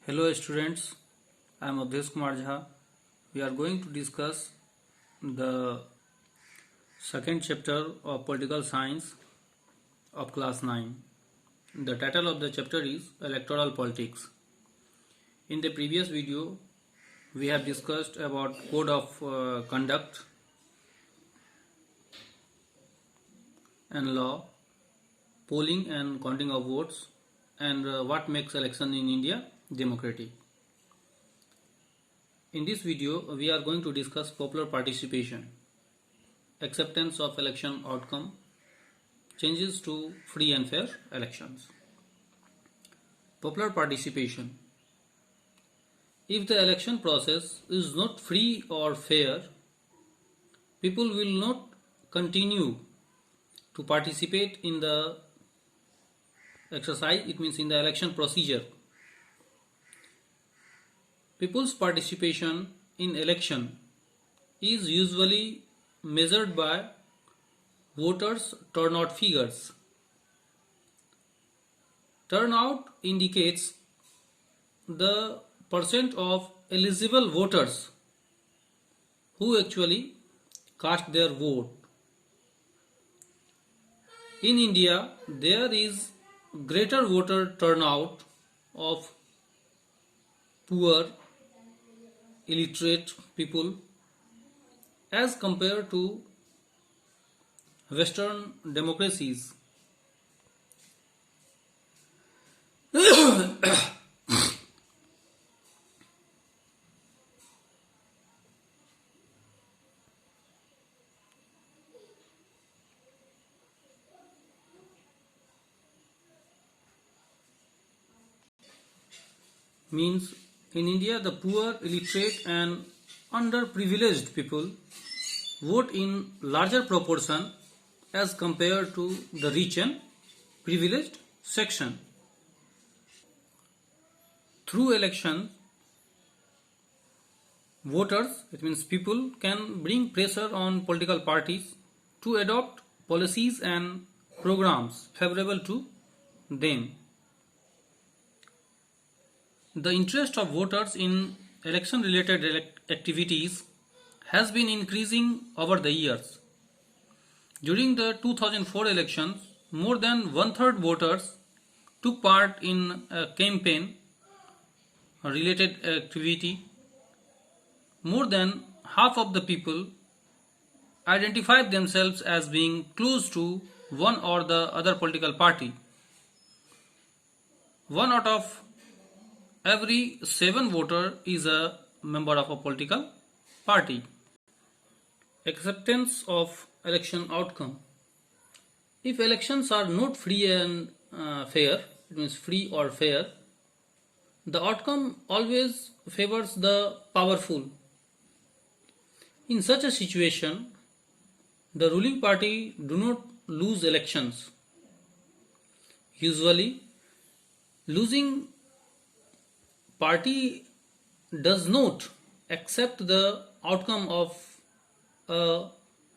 Hello students, I am Abdesh Kumar Jha. We are going to discuss the second chapter of political science of class 9. The title of the chapter is Electoral Politics. In the previous video, we have discussed about code of conduct and law, polling and counting of votes, and what makes election in India democratic. In this video, we are going to discuss popular participation, acceptance of election outcome, changes to free and fair elections. Popular participation. If the election process is not free or fair, people will not continue to participate in the exercise, it means in the election procedure. People's participation in election is usually measured by voters' turnout figures. Turnout indicates the percent of eligible voters who actually cast their vote. In India, there is greater voter turnout of poor, illiterate people as compared to Western democracies. Means in India, the poor, illiterate and underprivileged people vote in larger proportion as compared to the rich and privileged section. Through election, voters, it means people, can bring pressure on political parties to adopt policies and programs favorable to them. The interest of voters in election related activities has been increasing over the years. During the 2004 elections, more than one-third voters took part in a campaign related activity. More than half of the people identified themselves as being close to one or the other political party. One out of every 7 voter is a member of a political party. Acceptance of election outcome. If elections are not free and fair, it means free or fair, the outcome always favors the powerful. In such a situation, the ruling party do not lose elections. Usually, losing party does not accept the outcome of a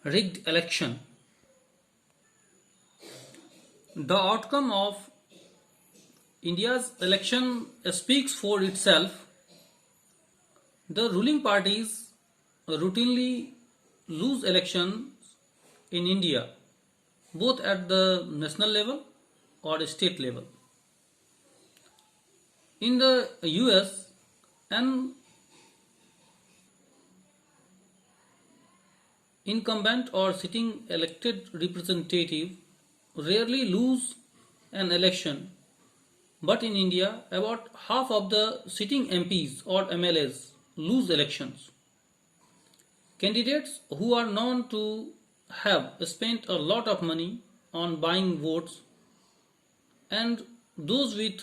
rigged election. The outcome of India's election speaks for itself. The ruling parties routinely lose elections in India, both at the national level or state level. In the US, an incumbent or sitting elected representative rarely lose an election, but in India, about half of the sitting MPs or MLAs lose elections. Candidates who are known to have spent a lot of money on buying votes and those with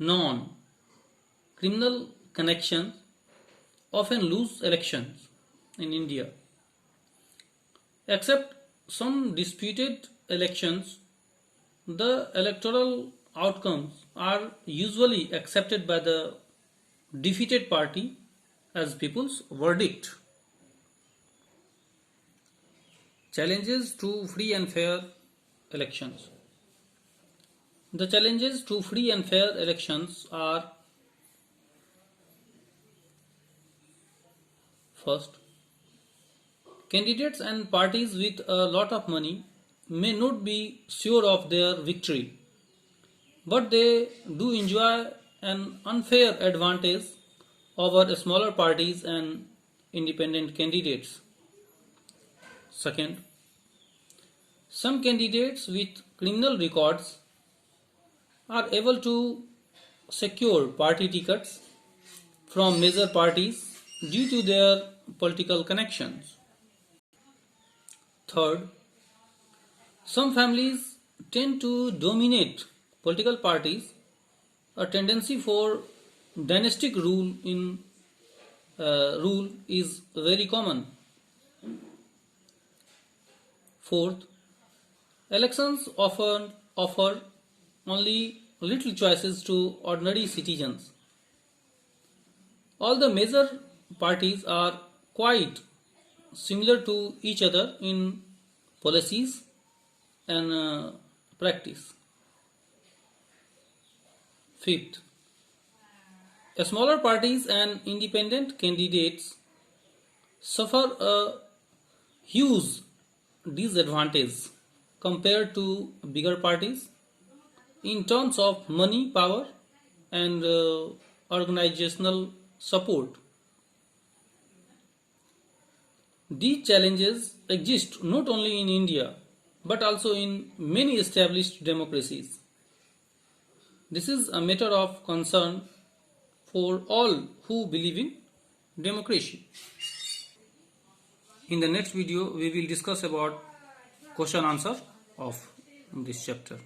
non-criminal connections often lose elections in India. Except some disputed elections, the electoral outcomes are usually accepted by the defeated party as people's verdict. Challenges to free and fair elections. The challenges to free and fair elections are First, candidates and parties with a lot of money may not be sure of their victory, but they do enjoy an unfair advantage over smaller parties and independent candidates. Second, some candidates with criminal records are able to secure party tickets from major parties due to their political connections. Third, some families tend to dominate political parties. A tendency for dynastic rule is very common. Fourth, elections often offer only little choices to ordinary citizens. All the major parties are quite similar to each other in policies and practice. Fifth, smaller parties and independent candidates suffer a huge disadvantage compared to bigger parties in terms of money, power, and organizational support. These challenges exist not only in India but also in many established democracies. This is a matter of concern for all who believe in democracy. In the next video, we will discuss about question answer of this chapter.